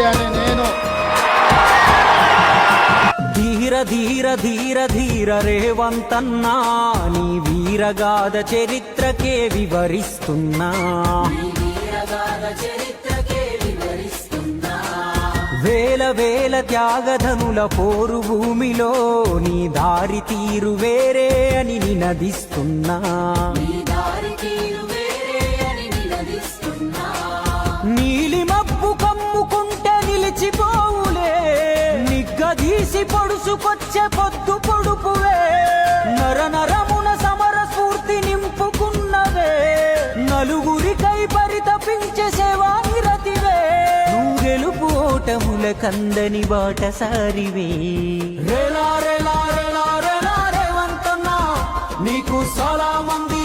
రెడ్డి అని నేను. ధీర ధీర ధీర ధీర రేవంతన్నా, నీ వీరగాథ చరిత్రకే వివరిస్తున్నా. వేల వేల త్యాగధనుల పోరు భూమిలో నీ దారి తీరు వేరే అని నినదిస్తున్నా. నీలి మబ్బు కమ్ముకుంటే నిలిచిపోవులే, నిగ్గదీసి పొడుసుకొచ్చే పొద్దు పొడుపువే. నర నరమున సమర స్ఫూర్తి నింపుకున్నవే, నలుగురికై పరితపించే సేవా నిరతివే. నువ్వు గెలుపు ఓటముల కందని బాటసారివే. రేలా రేలా రేలా రేలా రేవంతన్నా, నీకు చాలా మంది